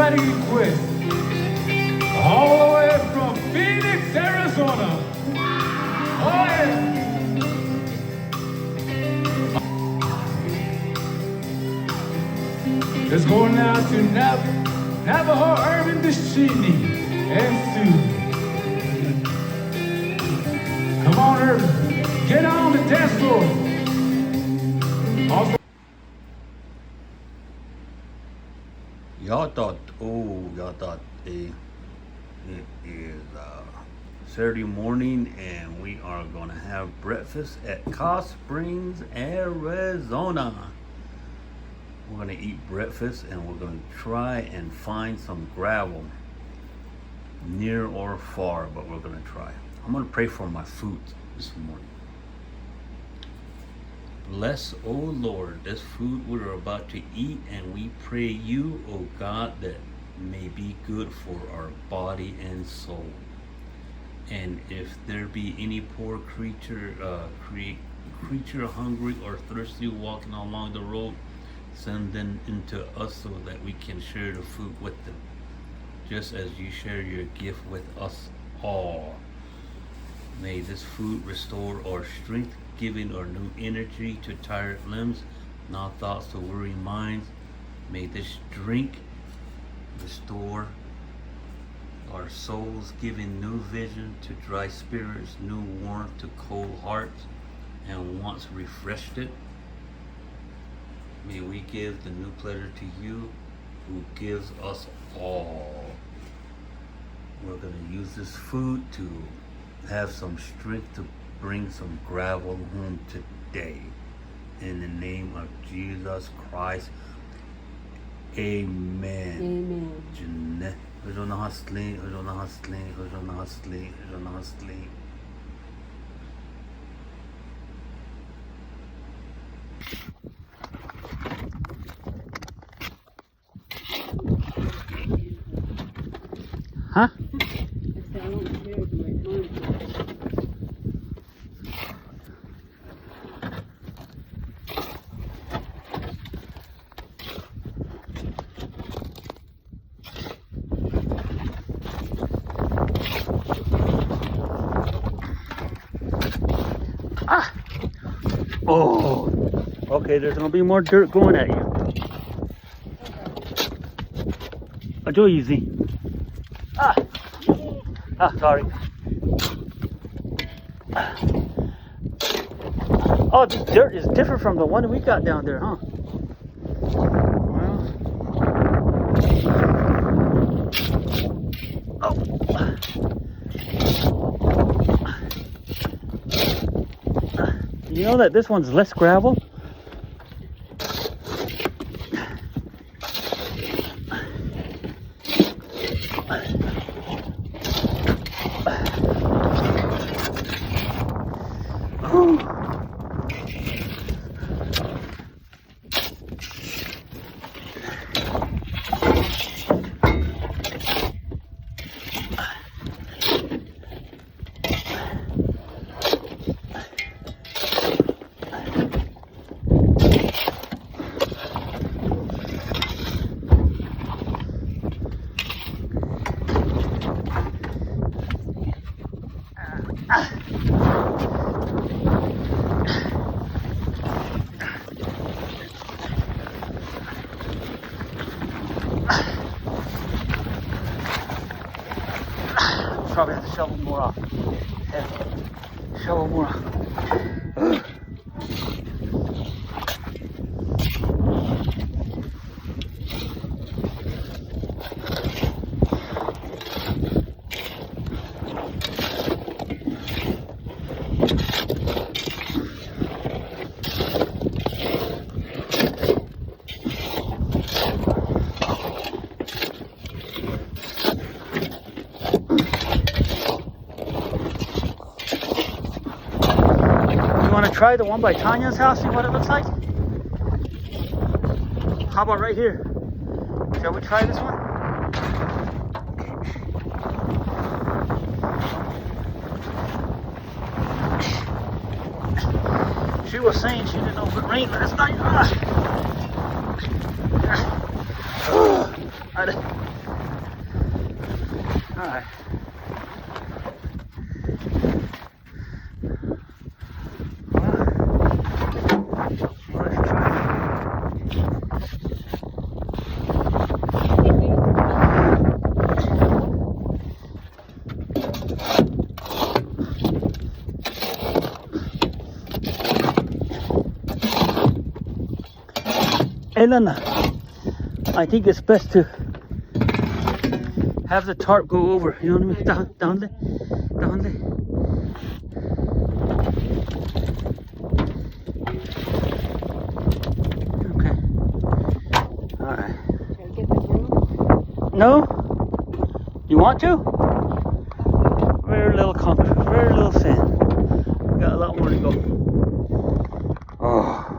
Patty Quinn, all the way from Phoenix, Arizona. Oh yeah. Let's go now to Navajo Urban Deshini and Sue. Come on, Urban. Get on the dance floor. Also, y'all thought it is Saturday morning and we are gonna have breakfast at Cost Springs, Arizona. We're gonna eat breakfast and we're gonna try and find some gravel near or far, but we're gonna try. I'm gonna pray for my food this morning. Bless, O Lord, this food we're about to eat, and we pray you, O God, that may be good for our body and soul. And if there be any poor creature hungry or thirsty walking along the road, send them into us so that we can share the food with them, just as you share your gift with us all. May this food restore our strength, giving our new energy to tired limbs, now thoughts to weary minds. May this drink restore our souls, giving new vision to dry spirits, new warmth to cold hearts, and once refreshed it. May we give the new pleasure to you who gives us all. We're going to use this food to have some strength to bring some gravel home today. In the name of Jesus Christ, amen. Amen. Jeanette, Hujona Hustling, Hujona Hustling, Hujona Hustling, Hujona Hustling. Huh? Ah! Oh! Okay, there's gonna be more dirt going at you. Go easy. Ah! Ah, sorry. Oh, this dirt is different from the one we got down there, huh? Well. Oh. You know that this one's less gravel? Probably have to shovel more off. Yeah. Shovel more off. Try the one by Tanya's house, see what it looks like? How about right here? Shall we try this one? She was saying she didn't know if it rained last night. Elena, I think it's best to have the tarp go over. You know what I mean? Down there. Okay. All right. Should I get the broom? No? You want to? Very little concrete, very little sand. We got a lot more to go. Oh.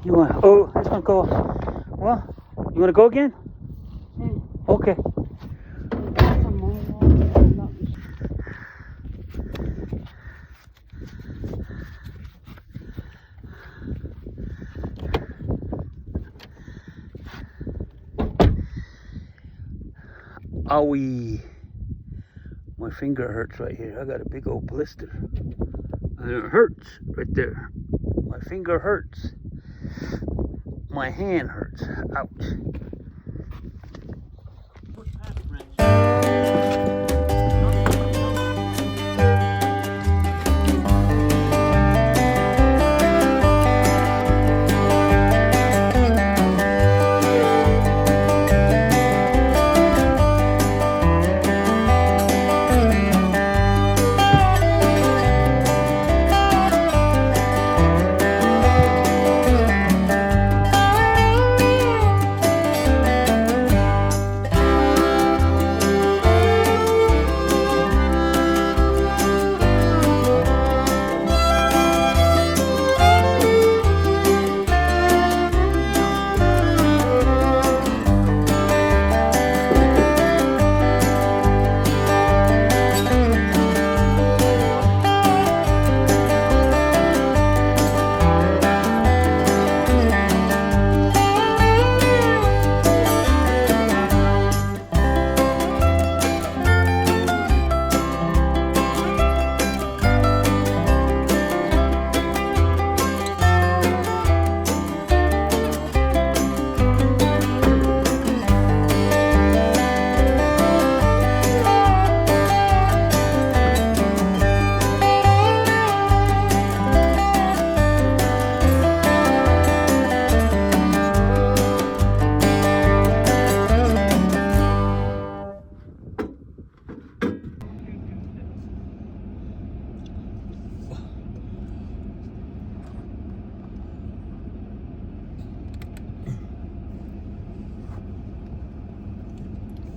You want? Oh, this one go. Well, you want to go again? Okay. Owie. My finger hurts right here. I got a big old blister. And it hurts right there. My finger hurts. My hand hurts. Ouch.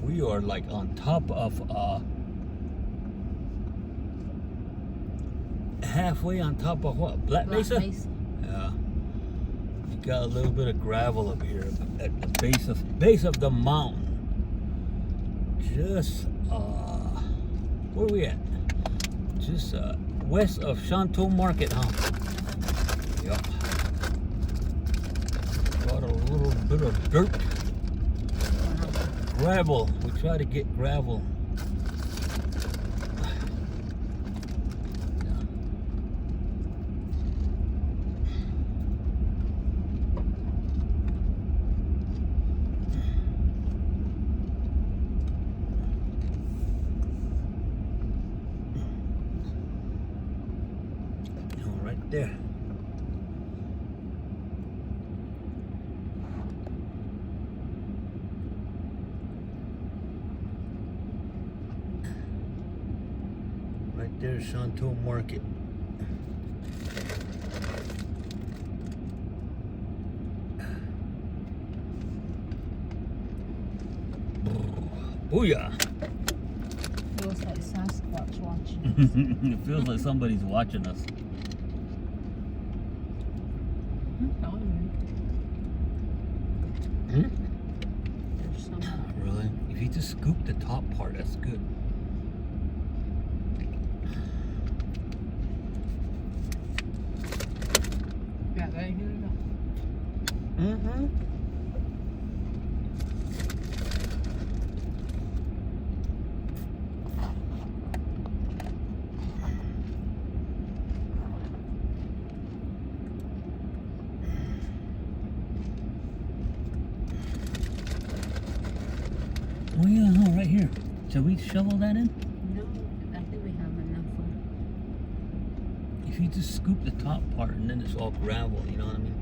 We are like on top of halfway on top of what? Black Mesa? Yeah. We got a little bit of gravel up here at the base of the mountain. Just where we at? Just west of Shantou Market, huh? Yup. Got a little bit of dirt. Gravel. We try to get gravel. Right there. There's Shantou Market. Booyah! Feels like Sasquatch watching. It feels like somebody's watching us. There's some. Really? If you just scoop the top part, that's good. Yeah, there you go. Mm-hmm. Oh yeah, no, right here. Shall we shovel that in? No, I think we have enough. If you just scoop the top part and then it's all gravel, you know what I mean?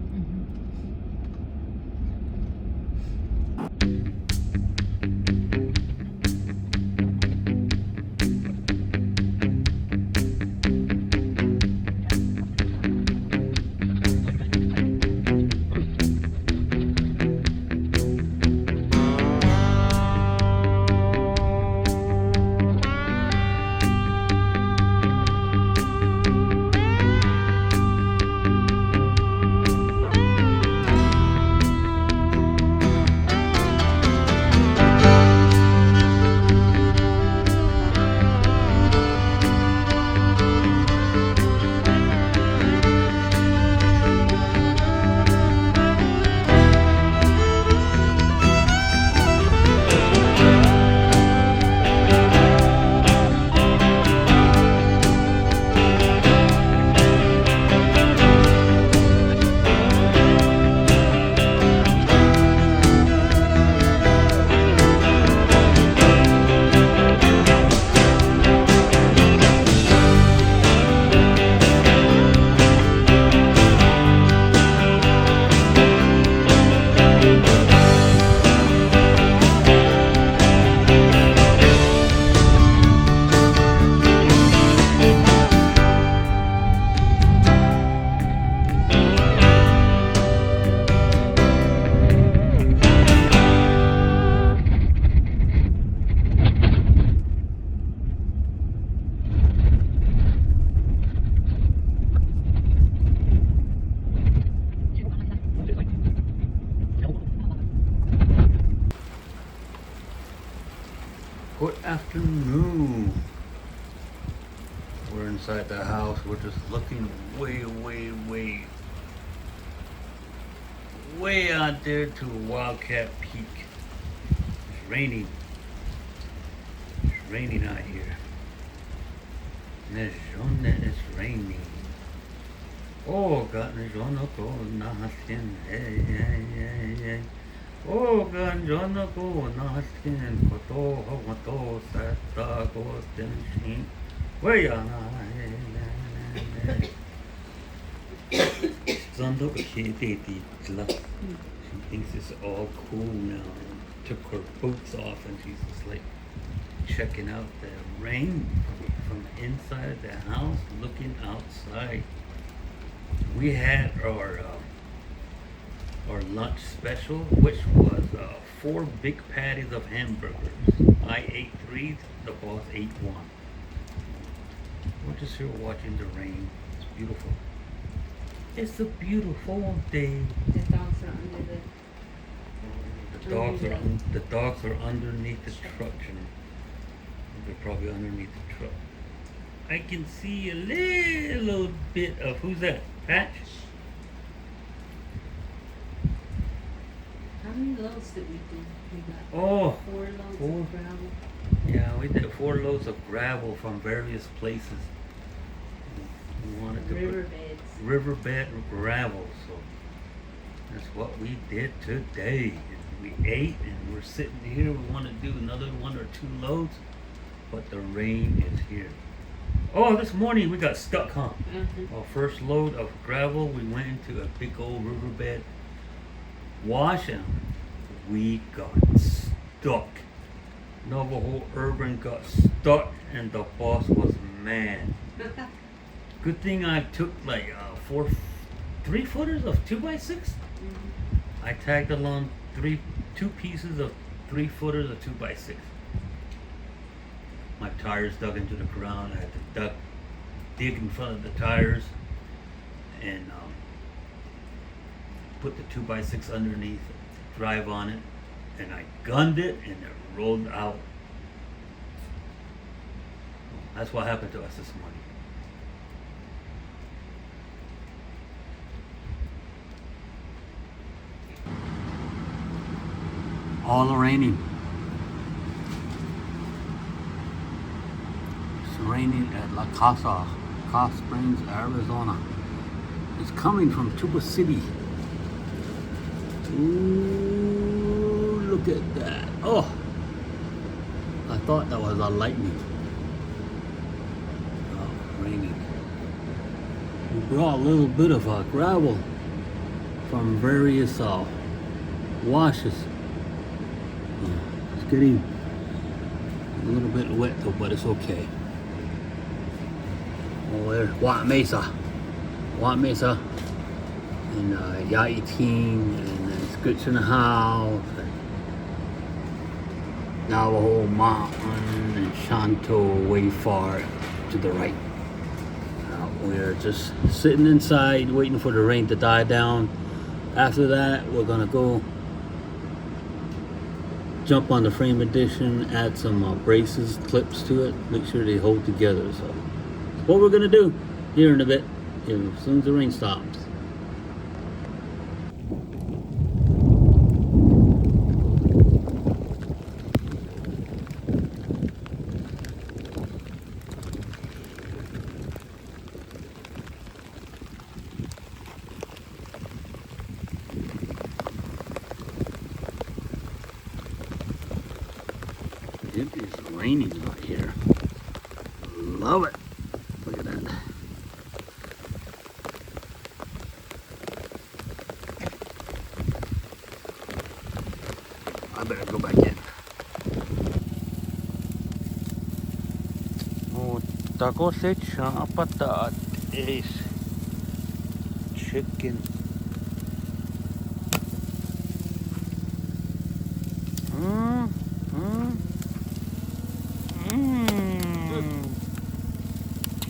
Good afternoon. We're inside the house. We're just looking way out there to Wildcat Peak. It's raining. It's raining out here. It's raining. Oh, God, Oh, ganjana ko natin ko to hamato sa ta ko tensin. Wayana. Zando kiti tla. She thinks it's all cool now. Took her boots off and she's just like checking out the rain from inside the house, looking outside. We had our lunch special, which was 4 big patties of hamburgers. I ate 3, the boss ate 1. We're just here watching the rain. It's beautiful. It's a beautiful day. The dogs are under The dogs are underneath the truck. They're probably underneath the truck. I can see a little bit of, who's that? Patch? How many loads did we do? We got Oh, 4 loads 4. of gravel. Yeah, we did 4 loads of gravel from various places. We wanted to Riverbeds. riverbed gravel, so that's what we did today. We ate and we're sitting here. We want to do another 1 or 2 loads, but the rain is here. Oh, this morning we got stuck, huh? Our first load of gravel, we went into a big old riverbed wash and we got stuck. Navajo Urban got stuck and the boss was mad. Good thing I took like 3 footers of 2x6. I tagged along 2 pieces of 3 footers of 2x6. My tires dug into the ground. I had to dig in front of the tires and put the 2x6 underneath, drive on it, and I gunned it and it rolled out. That's what happened to us this morning. All raining. It's raining at La Casa, Hot Springs, Arizona. It's coming from Tuba City. Ooh, look at that. Oh, I thought that was a lightning. Oh, raining. brought a little bit of gravel from various washes. It's getting a little bit wet though, but it's okay. Oh, there's White Mesa, and Yaiting, and then Scritch in the House, and Navajo Mountain, and Shanto way far to the right. We're just sitting inside waiting for the rain to die down. After that, we're gonna go jump on the frame edition, add some braces, clips to it, make sure they hold together. So what we're gonna do here in a bit, as soon as the rain stops. It is raining out here. Love it. Look at that. I better go back in. Otta cosecha patates. Chicken.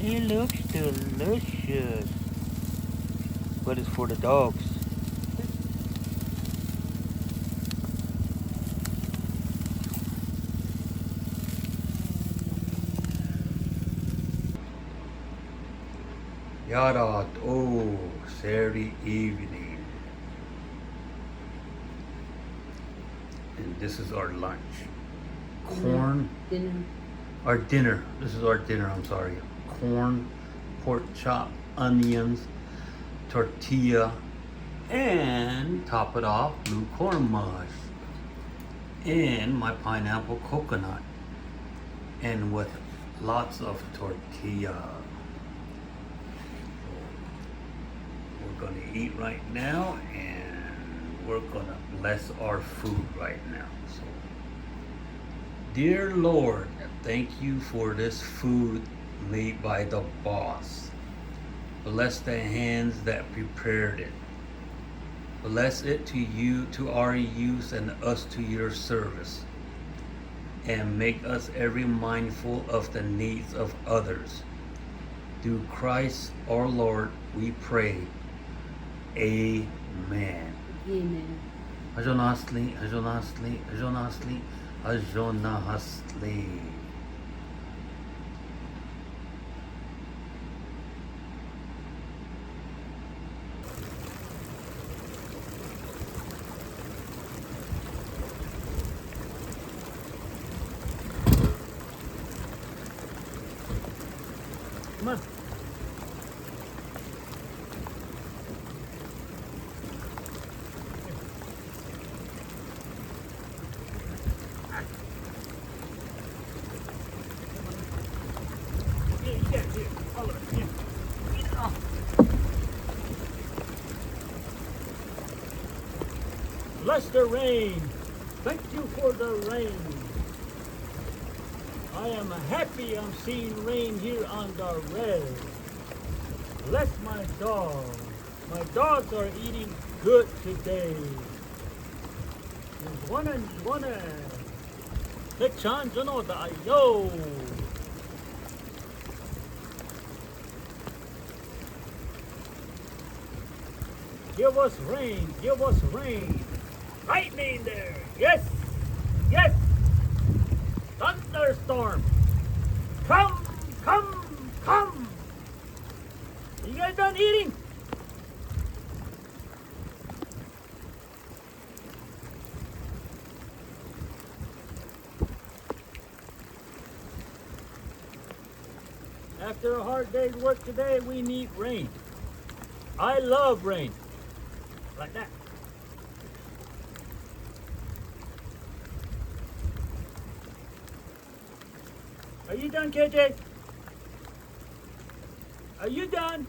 It looks delicious. But it's for the dogs. Yarat, oh, Saturday evening. And this is our lunch. Corn. Dinner. Our dinner. This is our dinner, I'm sorry. Corn, pork chop, onions, tortilla, and top it off, blue corn mush. And my pineapple coconut. And with lots of tortilla. We're gonna eat right now, and we're gonna bless our food right now. So, dear Lord, thank you for this food made by the boss. Bless the hands that prepared it. Bless it to you, to our use, and us to your service. And make us ever mindful of the needs of others. Through Christ our Lord, we pray. Amen. Amen. Ajonasli, Ajonasli, Ajonasli, Ajonahasli. Come on. Bless the rain. Thank you for the rain. I am happy I'm seeing rain here on the red. Bless my dog. My dogs are eating good today. Wanna. Lechan da yo. Give us rain. Give us rain. Lightning there. Yes. Yes. Thunderstorm. Come. You guys done eating? After a hard day's work today, we need rain. I love rain. Like that. Are you done, KJ? Are you done?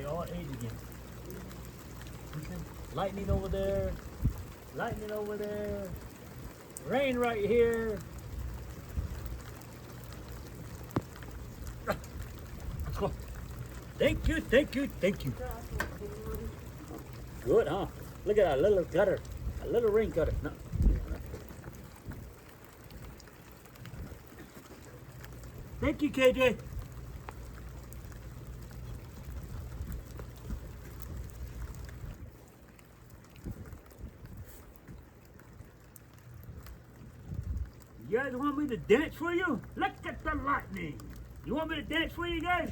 they all ate again. Listen, lightning over there. Lightning over there. Rain right here. Let's go. Thank you, thank you, thank you. Good, huh? Look at that little gutter. A little rain gutter. No. Thank you, KJ. You guys want me to dance for you? Look at the lightning. You want me to dance for you guys?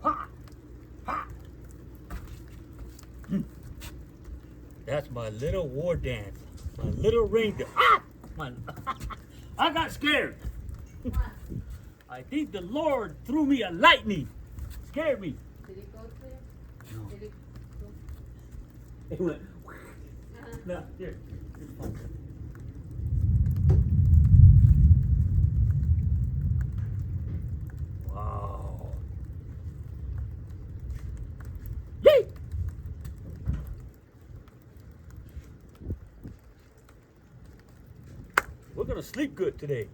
Ha! Ha! That's my little war dance. My little reindeer. Ah! I got scared. I think the Lord threw me a lightning. Scared me. Did it go through? No. Did it go? It went. No, here. It's fine. Wow. Yay! We're gonna sleep good today.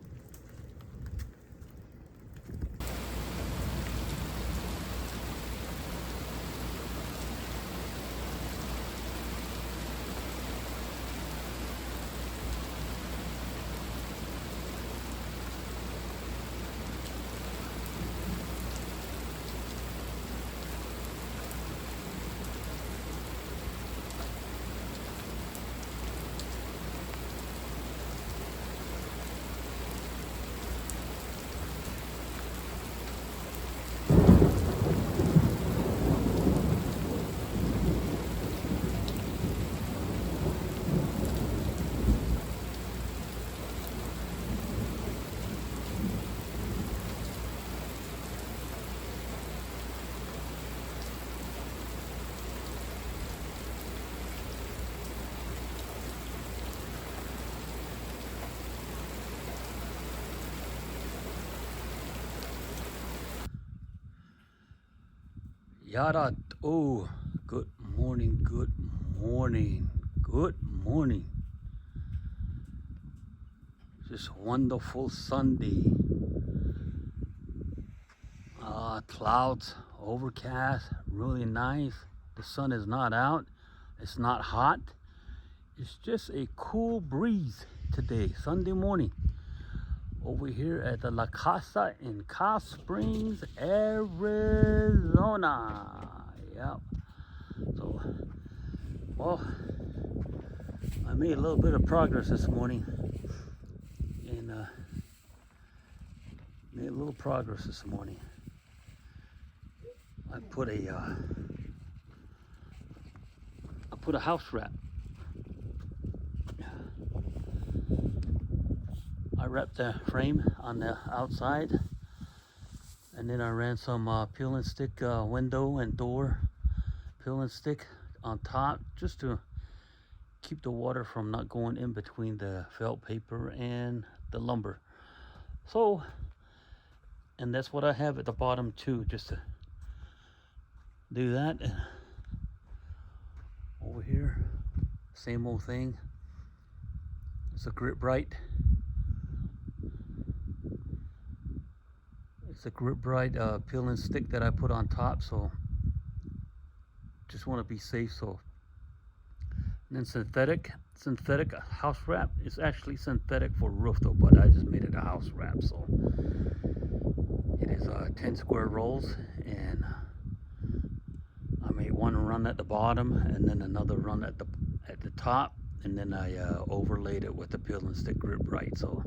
Yada, oh, good morning, good morning, good morning. Just wonderful Sunday. Clouds, overcast, really nice. The sun is not out, it's not hot. It's just a cool breeze today, Sunday morning. Over here at the La Casa in Cobb Springs, Arizona. Yep. So, well, I made a little bit of progress this morning, and made a little progress this morning. I put a house wrap. I wrapped the frame on the outside, and then I ran some peel and stick window and door peel and stick on top, just to keep the water from not going in between the felt paper and the lumber. So, and that's what I have at the bottom too, just to do that. And over here, same old thing. It's a Grip Brite. It's a Grip Brite peel and stick that I put on top, so just want to be safe. So, and then synthetic house wrap. It's actually synthetic for roof though, but I just made it a house wrap. So it is 10 square rolls, and I made one run at the bottom and then another run at the top, and then I overlaid it with the peel and stick Grip Brite. So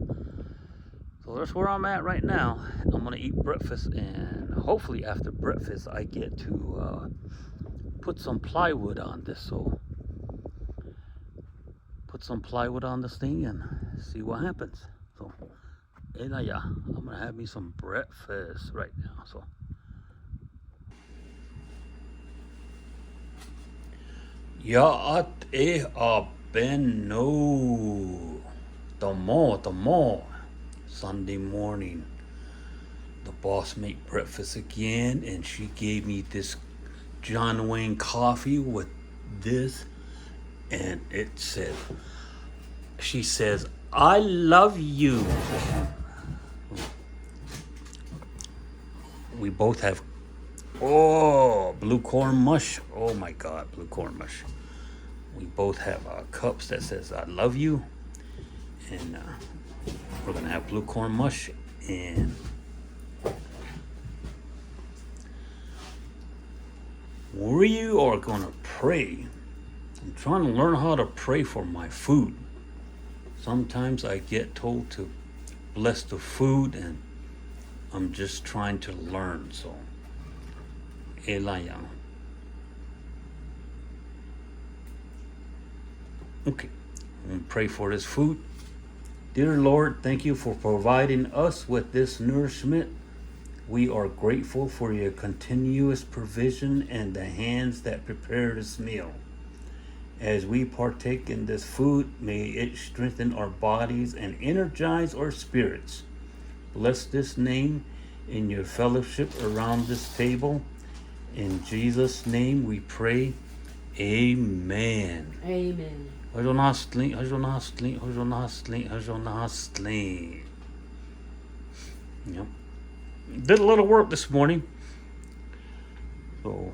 that's where I'm at right now. I'm gonna eat breakfast, and hopefully after breakfast I get to put some plywood on this. So put some plywood on this thing and see what happens. So, yeah, I'm gonna have me some breakfast right now. So, ya e a beno. The more. Sunday morning, the boss made breakfast again, and she gave me this John Wayne coffee with this, and it said, she says, I love you. We both have, blue corn mush. Oh my God, blue corn mush. We both have cups that says, I love you. And we're gonna have blue corn mush, and we are gonna pray. I'm trying to learn how to pray for my food. Sometimes I get told to bless the food, and I'm just trying to learn. So, Elaya. Okay, I'm gonna pray for this food. Dear Lord, thank you for providing us with this nourishment. We are grateful for your continuous provision and the hands that prepare this meal. As we partake in this food, may it strengthen our bodies and energize our spirits. Bless this name in your fellowship around this table. In Jesus' name we pray. Amen. Amen. Yep. Did a little work this morning. So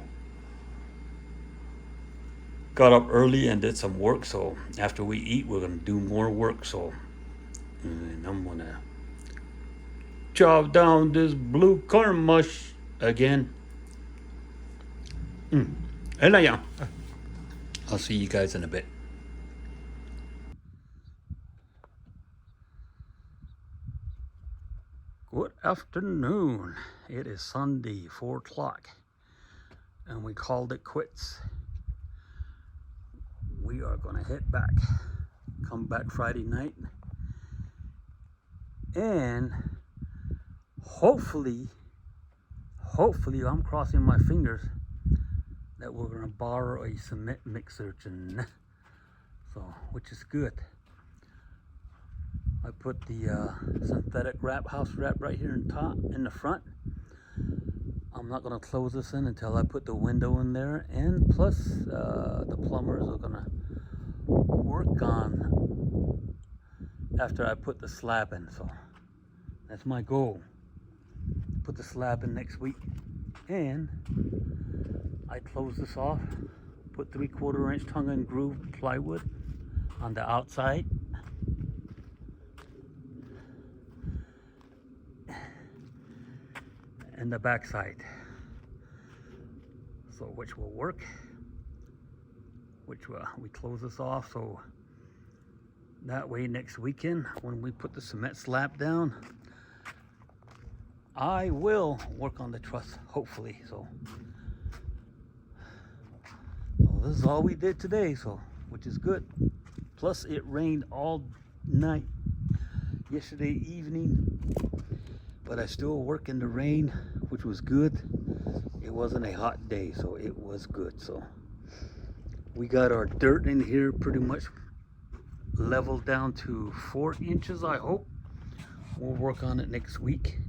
got up early and did some work. So after we eat, we're gonna do more work. So and I'm gonna chop down this blue corn mush again. I'll see you guys in a bit. Good afternoon. It is Sunday, 4 o'clock, and we called it quits. We are gonna head back, come back Friday night, and hopefully, I'm crossing my fingers that we're gonna borrow a cement mixer, so which is good. I put the synthetic house wrap right here in the front. I'm not gonna close this in until I put the window in there, and plus the plumbers are gonna work on after I put the slab in. So that's my goal. Put the slab in next week, and I close this off, put 3/4 inch tongue and groove plywood on the outside, and the back side, so which will work, we close this off, so that way next weekend when we put the cement slab down, I will work on the truss, hopefully. So this is all we did today, so which is good. Plus it rained all night yesterday evening, but I still work in the rain, which was good. It wasn't a hot day, so it was good. So we got our dirt in here pretty much leveled down to 4 inches, I hope. We'll work on it next week,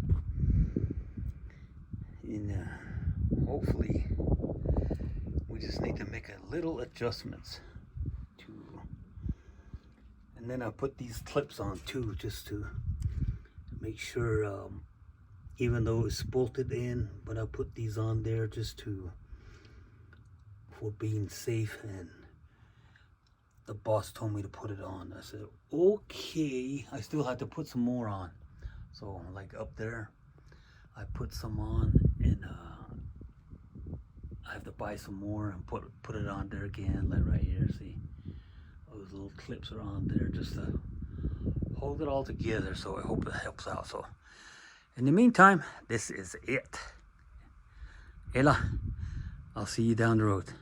and hopefully we just need to make a little adjustments to, and then I put these clips on too, just to make sure, even though it's bolted in, but I put these on there just for being safe, and the boss told me to put it on. I said, okay. I still have to put some more on. So like up there, I put some on, and I have to buy some more and put it on there again, like right here, see? Those little clips are on there just to hold it all together, so I hope it helps out. So in the meantime, this is it. Ella, I'll see you down the road.